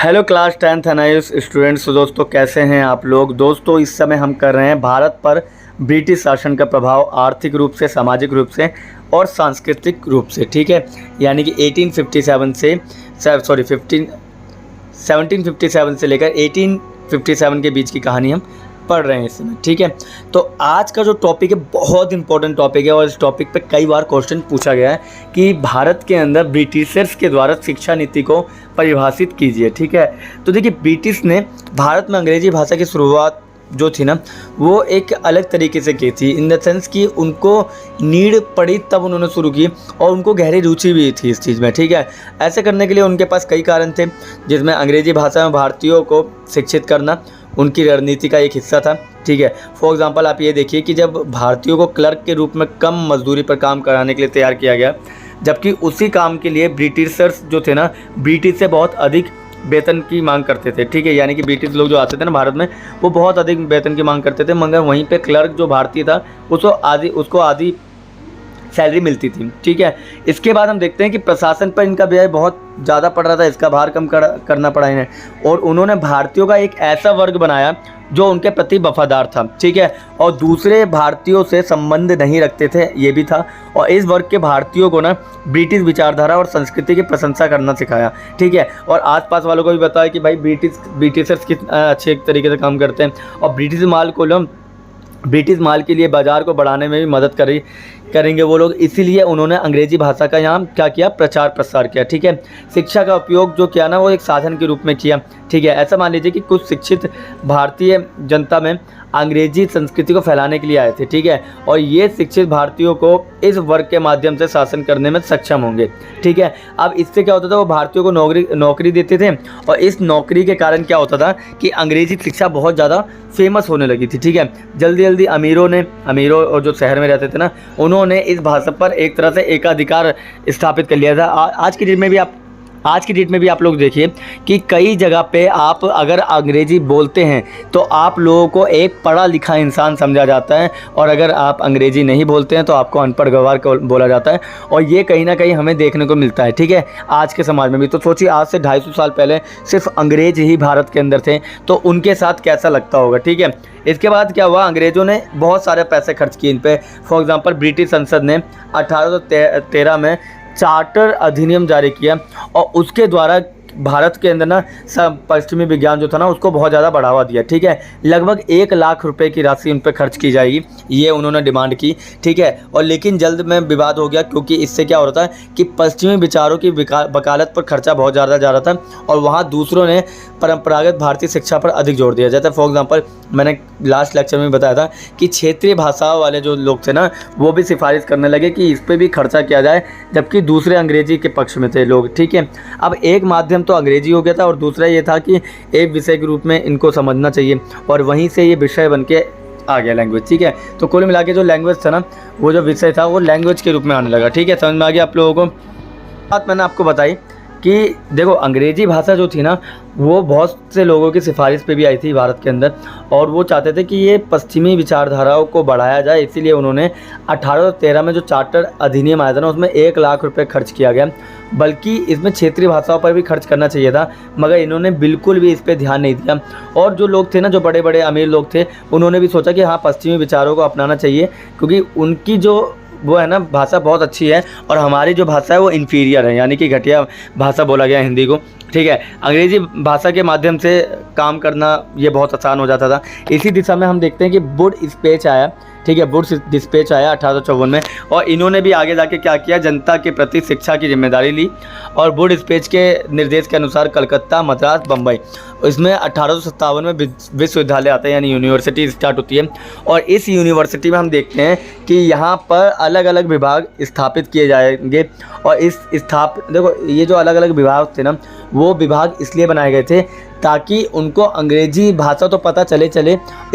Hello class 10th NIS students. दोस्तों कैसे हैं आप लोग। दोस्तों इस समय हम कर रहे हैं भारत पर ब्रिटिश शासन का प्रभाव आर्थिक रूप से, सामाजिक रूप से और सांस्कृतिक रूप से। ठीक है, यानी कि 1857 से 1757 से लेकर 1857 के बीच की कहानी हम पढ़ रहे हैं इस समय। ठीक है, तो आज का जो टॉपिक है बहुत इंपॉर्टेंट टॉपिक है और इस टॉपिक पे कई बार क्वेश्चन पूछा गया है कि भारत के अंदर ब्रिटिशर्स के द्वारा शिक्षा नीति को परिभाषित कीजिए। ठीक है, तो देखिए ब्रिटिश ने भारत में अंग्रेजी भाषा की शुरुआत जो थी ना वो एक अलग तरीके से की थी, इन द सेंस कि उनको नीड पड़ी तब उन्होंने शुरू की और उनको गहरी रुचि भी थी इस चीज़ में। ठीक है, ऐसे करने के लिए उनके पास कई कारण थे, जिसमें अंग्रेजी भाषा में भारतीयों को शिक्षित करना उनकी रणनीति का एक हिस्सा था। ठीक है, फॉर एग्जांपल आप ये देखिए कि जब भारतीयों को क्लर्क के रूप में कम मजदूरी पर काम कराने के लिए तैयार किया गया, जबकि उसी काम के लिए ब्रिटिशर्स जो थे ना ब्रिटिश से बहुत अधिक वेतन की मांग करते थे। ठीक है, यानी कि ब्रिटिश लोग जो आते थे ना भारत में वो बहुत अधिक वेतन की मांग करते थे, मगर वहीं पे क्लर्क जो भारतीय था उसको आधी सैलरी मिलती थी। ठीक है, इसके बाद हम देखते हैं कि प्रशासन पर इनका व्यय बहुत ज़्यादा पड़ रहा था, इसका भार कम करना पड़ा इन्हें, और उन्होंने भारतीयों का एक ऐसा वर्ग बनाया जो उनके प्रति वफादार था। ठीक है, और दूसरे भारतीयों से संबंध नहीं रखते थे, ये भी था। और इस वर्ग के भारतीयों को ना ब्रिटिश विचारधारा और संस्कृति की प्रशंसा करना सिखाया। ठीक है, और आसपास वालों को भी बताया कि भाई ब्रिटिशर्स कितना अच्छे तरीके से काम करते हैं और ब्रिटिश माल के लिए बाज़ार को बढ़ाने में भी मदद करेंगे वो लोग। इसीलिए उन्होंने अंग्रेजी भाषा का यहाँ क्या किया, प्रचार प्रसार किया। ठीक है, शिक्षा का उपयोग जो किया ना वो एक साधन के रूप में किया। ठीक है, ऐसा मान लीजिए कि कुछ शिक्षित भारतीय जनता में अंग्रेजी संस्कृति को फैलाने के लिए आए थे। ठीक है, और ये शिक्षित भारतीयों को इस वर्ग के माध्यम से शासन करने में सक्षम होंगे। ठीक है, अब इससे क्या होता था, वो भारतीयों को नौकरी देते थे और इस नौकरी के कारण क्या होता था कि अंग्रेजी शिक्षा बहुत ज़्यादा फेमस होने लगी थी। ठीक है, जल्दी जल्दी अमीरों और जो शहर में रहते थे ना उन्होंने इस भाषा पर एक तरह से एकाधिकार स्थापित कर लिया था। आज की डेट में भी आप लोग देखिए कि कई जगह पे आप अगर अंग्रेजी बोलते हैं तो आप लोगों को एक पढ़ा लिखा इंसान समझा जाता है, और अगर आप अंग्रेजी नहीं बोलते हैं तो आपको अनपढ़ गंवार बोला जाता है, और ये कहीं ना कहीं हमें देखने को मिलता है। ठीक है, आज के समाज में भी। तो सोचिए आज से 250 साल पहले सिर्फ अंग्रेज ही भारत के अंदर थे, तो उनके साथ कैसा लगता होगा। ठीक है, इसके बाद क्या हुआ, अंग्रेज़ों ने बहुत सारे पैसे खर्च किए इन पे। फॉर एग्जांपल ब्रिटिश संसद ने 1813 में चार्टर अधिनियम जारी किया और उसके द्वारा भारत के अंदर ना सब पश्चिमी विज्ञान जो था ना उसको बहुत ज़्यादा बढ़ावा दिया। ठीक है, लगभग 1 लाख रुपए की राशि उन पर खर्च की जाएगी, ये उन्होंने डिमांड की। ठीक है, और लेकिन जल्द में विवाद हो गया, क्योंकि इससे क्या हो रहा था कि पश्चिमी विचारों की वकालत पर खर्चा बहुत ज़्यादा जा रहा था और वहाँ दूसरों ने परंपरागत भारतीय शिक्षा पर अधिक जोर दिया जाता है। फॉर एग्जाम्पल मैंने लास्ट लेक्चर में बताया था कि क्षेत्रीय भाषाओं वाले जो लोग थे ना वो भी सिफारिश करने लगे कि इस पर भी खर्चा किया जाए, जबकि दूसरे अंग्रेजी के पक्ष में थे लोग। ठीक है, अब एक माध्यम तो अंग्रेजी हो गया था और दूसरा ये था कि एक विषय के रूप में इनको समझना चाहिए, और वहीं से ये विषय बन के आ गया लैंग्वेज। ठीक है, तो कुल मिला के जो लैंग्वेज था ना वो जो विषय था वो लैंग्वेज के रूप में आने लगा। ठीक है, समझ में आ गया आप लोगों को। बात मैंने आपको बताई कि देखो अंग्रेजी भाषा जो थी ना वो बहुत से लोगों की सिफारिश पे भी आई थी भारत के अंदर, और वो चाहते थे कि ये पश्चिमी विचारधाराओं को बढ़ाया जाए, इसीलिए उन्होंने 1813 में जो चार्टर अधिनियम आया था ना उसमें 1 लाख रुपए खर्च किया गया। बल्कि इसमें क्षेत्रीय भाषाओं पर भी खर्च करना चाहिए था, मगर इन्होंने बिल्कुल भी इस पर ध्यान नहीं दिया। और जो लोग थे ना, जो बड़े बड़े अमीर लोग थे, उन्होंने भी सोचा कि हाँ पश्चिमी विचारों को अपनाना चाहिए, क्योंकि उनकी जो वो है ना भाषा बहुत अच्छी है और हमारी जो भाषा है वो इन्फीरियर है, यानी कि घटिया भाषा बोला गया हिंदी को। ठीक है, अंग्रेजी भाषा के माध्यम से काम करना ये बहुत आसान हो जाता था। इसी दिशा में हम देखते हैं कि वुड डिस्पैच आया। ठीक है, वुड डिस्पैच आया 1854 में, और इन्होंने भी आगे जाके क्या किया, जनता के प्रति शिक्षा की जिम्मेदारी ली। और वुड डिस्पैच के निर्देश के अनुसार कलकत्ता, मद्रास, बम्बई, इसमें 1857 में विश्वविद्यालय आता है, यानी यूनिवर्सिटी स्टार्ट होती है। और इस यूनिवर्सिटी में हम देखते हैं कि यहाँ पर अलग अलग विभाग स्थापित किए जाएंगे। और देखो ये जो अलग अलग विभाग थे ना वो विभाग इसलिए बनाए गए थे ताकि उनको अंग्रेजी भाषा तो पता चले,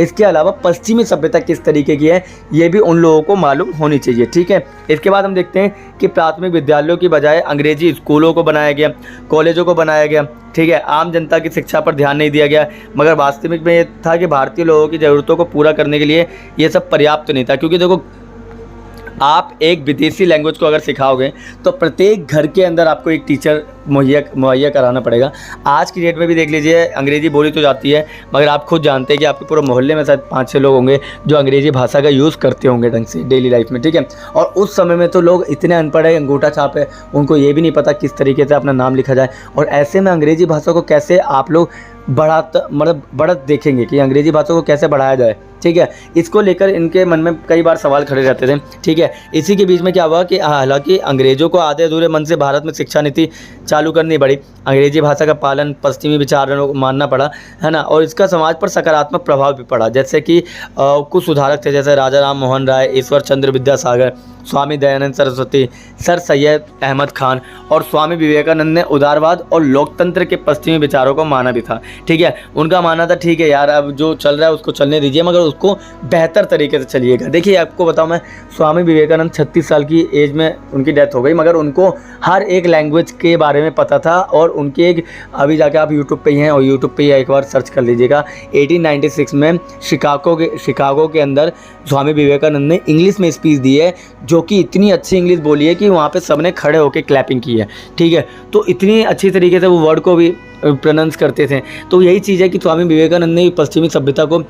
इसके अलावा पश्चिमी सभ्यता किस तरीके की है ये भी उन लोगों को मालूम होनी चाहिए। ठीक है, इसके बाद हम देखते हैं कि प्राथमिक विद्यालयों की बजाय अंग्रेजी स्कूलों को बनाया गया, कॉलेजों को बनाया गया। ठीक है, आम जनता की शिक्षा पर ध्यान नहीं दिया गया, मगर वास्तविक में ये था कि भारतीय लोगों की ज़रूरतों को पूरा करने के लिए ये सब पर्याप्त नहीं था। क्योंकि देखो आप एक विदेशी लैंग्वेज को अगर सिखाओगे तो प्रत्येक घर के अंदर आपको एक टीचर मुहैया कराना पड़ेगा। आज की डेट में भी देख लीजिए, अंग्रेज़ी बोली तो जाती है, मगर आप खुद जानते हैं कि आपके पूरे मोहल्ले में शायद 5-6 लोग होंगे जो अंग्रेज़ी भाषा का यूज़ करते होंगे ढंग से डेली लाइफ में, ठीक है। और उस समय में तो लोग इतने अनपढ़ है, अंगूठा छाप है, उनको ये भी नहीं पता किस तरीके से अपना नाम लिखा जाए। और ऐसे में अंग्रेज़ी भाषा को कैसे आप लोग बढ़त देखेंगे कि अंग्रेज़ी भाषा को कैसे बढ़ाया जाए, ठीक है। इसको लेकर इनके मन में कई बार सवाल खड़े रहते थे, ठीक है। इसी के बीच में क्या हुआ कि हालांकि अंग्रेज़ों को आधे अधूरे मन से भारत में शिक्षा नीति चालू करनी पड़ी, अंग्रेज़ी भाषा का पालन पश्चिमी विचारों को मानना पड़ा, है ना। और इसका समाज पर सकारात्मक प्रभाव भी पड़ा, जैसे कि कुछ सुधारक थे जैसे राजा राम मोहन राय, ईश्वर चंद्र विद्यासागर, स्वामी दयानंद सरस्वती, सर सैयद अहमद खान और स्वामी विवेकानंद ने उदारवाद और लोकतंत्र के पश्चिमी विचारों को माना भी था, ठीक है। उनका मानना था ठीक है यार, अब जो चल रहा है उसको चलने दीजिए, मगर उसको बेहतर तरीके से चलिएगा। देखिए आपको बताऊं मैं, स्वामी विवेकानंद 36 साल की एज में उनकी डेथ हो गई, मगर उनको हर एक लैंग्वेज के बारे में पता था। और उनकी एक, अभी जाके आप यूट्यूब पे ही हैं और यूट्यूब पे ही एक बार सर्च कर लीजिएगा, 1896 में शिकागो के अंदर स्वामी विवेकानंद ने इंग्लिश में स्पीच दी है, जो कि इतनी अच्छी इंग्लिश बोली है कि वहाँ पे सबने खड़े होकर क्लैपिंग की है, ठीक है। तो इतनी अच्छी तरीके से वो वर्ड को भी प्रोनाउंस करते थे। तो यही चीज़ है कि स्वामी विवेकानंद ने पश्चिमी सभ्यता को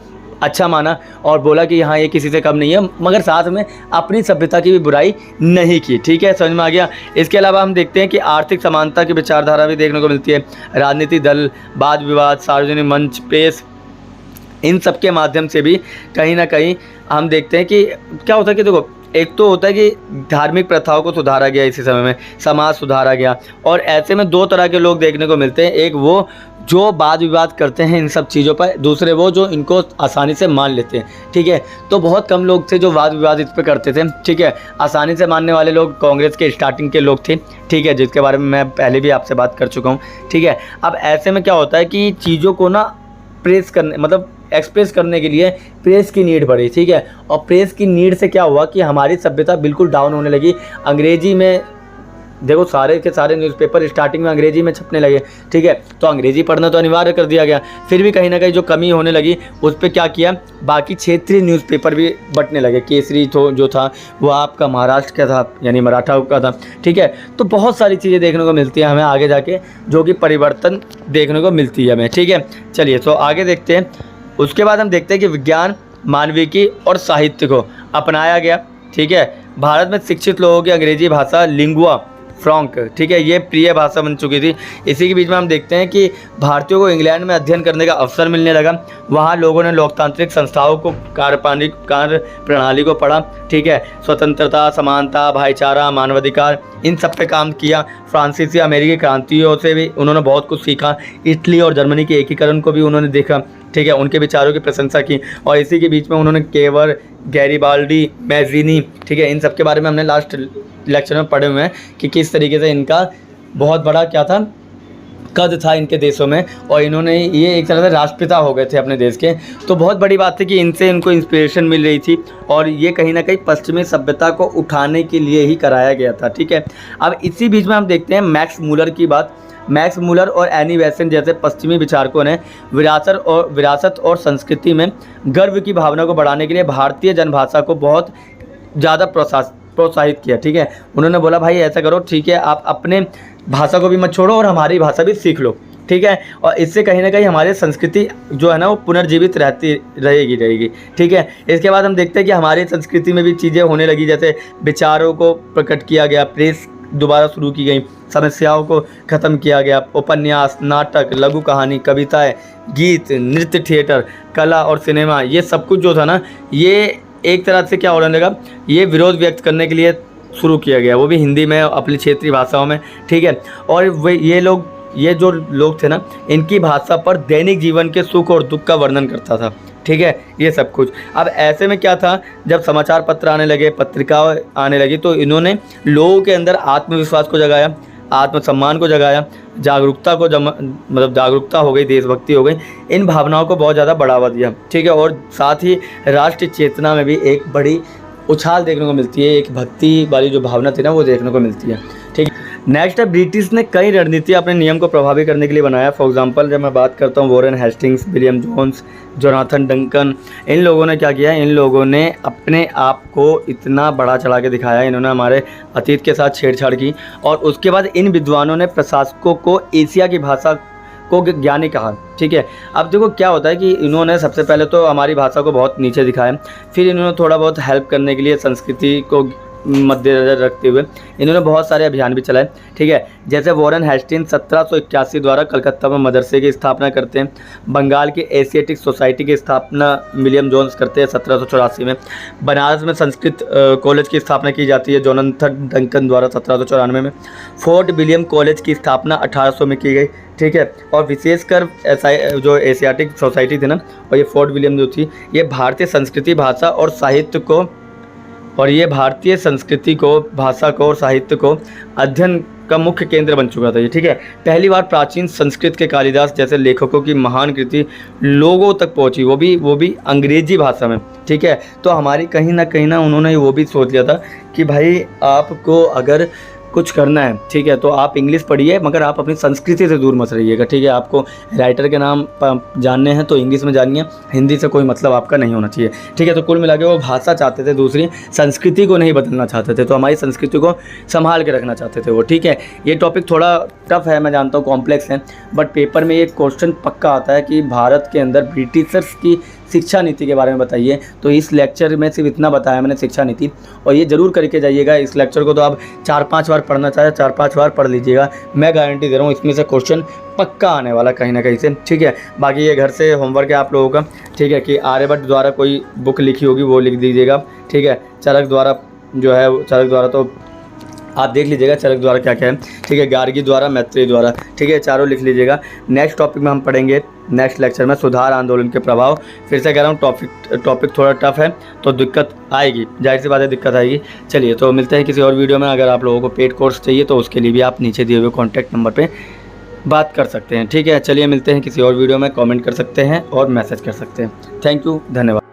अच्छा माना और बोला कि हाँ ये किसी से कम नहीं है, मगर साथ में अपनी सभ्यता की भी बुराई नहीं की, ठीक है। समझ में आ गया। इसके अलावा हम देखते हैं कि आर्थिक समानता की विचारधारा भी देखने को मिलती है। राजनीति दल, वाद विवाद, सार्वजनिक मंच, प्रेस, इन सब के माध्यम से भी कहीं ना कहीं हम देखते हैं कि क्या होता है कि देखो, एक तो होता है कि धार्मिक प्रथाओं को सुधारा गया, इसी समय में समाज सुधारा गया। और ऐसे में दो तरह के लोग देखने को मिलते हैं, एक वो जो वाद विवाद करते हैं इन सब चीज़ों पर, दूसरे वो जो इनको आसानी से मान लेते हैं, ठीक है। तो बहुत कम लोग थे जो वाद विवाद इस पर करते थे, ठीक है। आसानी से मानने वाले लोग कांग्रेस के स्टार्टिंग के लोग थे, ठीक है, जिसके बारे में मैं पहले भी आपसे बात कर चुका हूँ, ठीक है। अब ऐसे में क्या होता है कि चीज़ों को ना प्रेस करने, मतलब एक्सप्रेस करने के लिए प्रेस की नीड बढ़ी, ठीक है। और प्रेस की नीड से क्या हुआ कि हमारी सभ्यता बिल्कुल डाउन होने लगी। अंग्रेजी में देखो, सारे के सारे न्यूज़पेपर स्टार्टिंग में अंग्रेजी में छपने लगे, ठीक है। तो अंग्रेजी पढ़ना तो अनिवार्य कर दिया गया। फिर भी कहीं ना कहीं जो कमी होने लगी उस पर क्या किया, बाकी क्षेत्रीय न्यूज़पेपर भी बंटने लगे। केसरी तो जो था वो आपका महाराष्ट्र का था, यानी मराठा का था, ठीक है। तो बहुत सारी चीज़ें देखने को मिलती हैं हमें आगे जाके, जो कि परिवर्तन देखने को मिलती है हमें, ठीक है। चलिए तो आगे देखते हैं। उसके बाद हम देखते हैं कि विज्ञान, मानविकी और साहित्य को अपनाया गया, ठीक है। भारत में शिक्षित लोगों की अंग्रेजी भाषा लिंगुआ फ्रैंक, ठीक है, ये प्रिय भाषा बन चुकी थी। इसी के बीच में हम देखते हैं कि भारतीयों को इंग्लैंड में अध्ययन करने का अवसर मिलने लगा। वहाँ लोगों ने लोकतांत्रिक संस्थाओं को, कार्य प्रणाली को पढ़ा, ठीक है। स्वतंत्रता, समानता, भाईचारा, मानवाधिकार, इन सब पे काम किया। फ्रांसीसी अमेरिकी क्रांतियों से भी उन्होंने बहुत कुछ सीखा। इटली और जर्मनी के एकीकरण को भी उन्होंने देखा, ठीक है, उनके विचारों की प्रशंसा की। और इसी के बीच में उन्होंने केवर, गैरिबाल्डी, मैज़ीनी, ठीक है, इन सब के बारे में हमने लास्ट लेक्चर में पढ़े हुए हैं कि किस तरीके से इनका बहुत बड़ा क्या था, कद था इनके देशों में, और इन्होंने ये एक तरह से राष्ट्रपिता हो गए थे अपने देश के। तो बहुत बड़ी बात थी कि इनसे इनको इंस्पिरेशन मिल रही थी, और ये कहीं ना कहीं पश्चिमी सभ्यता को उठाने के लिए ही कराया गया था, ठीक है। अब इसी बीच में हम देखते हैं मैक्स मूलर की बात। मैक्स मूलर और एनी बेसेंट जैसे पश्चिमी विचारकों ने विरासत और संस्कृति में गर्व की भावना को बढ़ाने के लिए भारतीय जनभाषा को बहुत ज़्यादा प्रोत्साहित किया, ठीक है। उन्होंने बोला भाई ऐसा करो, ठीक है, आप अपने भाषा को भी मत छोड़ो और हमारी भाषा भी सीख लो, ठीक है। और इससे कहीं ना कहीं हमारी संस्कृति जो है ना वो पुनर्जीवित रहेगी, ठीक है। इसके बाद हम देखते हैं कि हमारी संस्कृति में भी चीज़ें होने लगी, जैसे विचारों को प्रकट किया गया, प्रेस दोबारा शुरू की गई, समस्याओं को ख़त्म किया गया, उपन्यास, नाटक, लघु कहानी, कविताएं, गीत, नृत्य, थिएटर, कला और सिनेमा, ये सब कुछ जो था ना, ये एक तरह से क्या होने लगा, ये विरोध व्यक्त करने के लिए शुरू किया गया, वो भी हिंदी में, अपनी क्षेत्रीय भाषाओं में, ठीक है। और वे ये जो लोग थे ना, इनकी भाषा पर दैनिक जीवन के सुख और दुख का वर्णन करता था, ठीक है, ये सब कुछ। अब ऐसे में क्या था, जब समाचार पत्र आने लगे, पत्रिकाएं आने लगी, तो इन्होंने लोगों के अंदर आत्मविश्वास को जगाया, आत्मसम्मान को जगाया, जागरूकता हो गई, देशभक्ति हो गई, इन भावनाओं को बहुत ज़्यादा बढ़ावा दिया, ठीक है। और साथ ही राष्ट्रीय चेतना में भी एक बड़ी उछाल देखने को मिलती है, एक भक्ति वाली जो भावना थी ना वो देखने को मिलती है, ठीक है। नेक्स्ट है, ब्रिटिश ने कई रणनीति अपने नियम को प्रभावी करने के लिए बनाया। फॉर एग्जांपल जब मैं बात करता हूँ Warren Hastings, William Jones, Jonathan Duncan, इन लोगों ने क्या किया, इन लोगों ने अपने आप को इतना बड़ा चढ़ा के दिखाया, इन्होंने हमारे अतीत के साथ छेड़छाड़ की और उसके बाद इन विद्वानों ने प्रशासकों को एशिया की भाषा को ज्ञानी कहा। ठीक है, अब देखो क्या होता है कि इन्होंने सबसे पहले तो हमारी भाषा को बहुत नीचे दिखाया, फिर इन्होंने थोड़ा बहुत हेल्प करने के लिए संस्कृति को मद्देनजर रखते हुए इन्होंने बहुत सारे अभियान भी चलाए। ठीक है, जैसे वॉरेन हेस्टिंग्स 1781 द्वारा कलकत्ता में मदरसे की स्थापना करते हैं। बंगाल की एशियाटिक सोसाइटी की स्थापना विलियम जोन्स करते हैं 1784 में। बनारस में संस्कृत कॉलेज की स्थापना की जाती है जोनाथन डंकन द्वारा 1794 में। फोर्ट विलियम कॉलेज की स्थापना 1800 में की गई। ठीक है, और विशेषकर जो एशियाटिक सोसाइटी थी ना, और ये फोर्ट विलियम जो थी, ये भारतीय संस्कृति, भाषा और साहित्य को भारतीय संस्कृति को, भाषा को और साहित्य को अध्ययन का मुख्य केंद्र बन चुका था ये। ठीक है, पहली बार प्राचीन संस्कृत के कालिदास जैसे लेखकों की महान कृति लोगों तक पहुंची, वो भी अंग्रेजी भाषा में। ठीक है, तो हमारी कहीं ना उन्होंने वो भी सोच लिया था कि भाई आपको अगर कुछ करना है, ठीक है, तो आप इंग्लिश पढ़िए मगर आप अपनी संस्कृति से दूर मत रहिएगा। ठीक है, आपको राइटर के नाम जानने हैं तो इंग्लिश में जानिए, हिंदी से कोई मतलब आपका नहीं होना चाहिए। ठीक है, तो कुल मिला के वो भाषा चाहते थे, दूसरी संस्कृति को नहीं बदलना चाहते थे, तो हमारी संस्कृति को संभाल के रखना चाहते थे वो। ठीक है, ये टॉपिक थोड़ा टफ है, मैं जानता हूँ कॉम्प्लेक्स है, बट पेपर में ये क्वेश्चन पक्का आता है कि भारत के अंदर ब्रिटिशर्स की शिक्षा नीति के बारे में बताइए। तो इस लेक्चर में सिर्फ इतना बताया मैंने, शिक्षा नीति, और ये जरूर करके जाइएगा। इस लेक्चर को तो आप 4-5 बार पढ़ना चाहे 4-5 बार पढ़ लीजिएगा, मैं गारंटी दे रहा हूँ इसमें से क्वेश्चन पक्का आने वाला कहीं ना कहीं से। ठीक है, बाकी ये घर से होमवर्क है आप लोगों का। ठीक है, कि आर्यभट्ट द्वारा कोई बुक लिखी होगी वो लिख दीजिएगा। ठीक है, चरक द्वारा जो है, चरक द्वारा तो आप देख लीजिएगा चरक द्वारा क्या क्या है। ठीक है, गार्गी द्वारा, मैत्रेयी द्वारा। ठीक है, चारों लिख लीजिएगा। नेक्स्ट टॉपिक में हम पढ़ेंगे नेक्स्ट लेक्चर में सुधार आंदोलन के प्रभाव। फिर से कह रहा हूँ टॉपिक थोड़ा टफ है तो दिक्कत आएगी, जाहिर सी बात है दिक्कत आएगी। चलिए, तो मिलते हैं किसी और वीडियो में। अगर आप लोगों को पेड कोर्स चाहिए तो उसके लिए भी आप नीचे दिए हुए कॉन्टैक्ट नंबर पर बात कर सकते हैं। ठीक है, चलिए मिलते हैं किसी और वीडियो में, कॉमेंट कर सकते हैं और मैसेज कर सकते हैं। थैंक यू, धन्यवाद।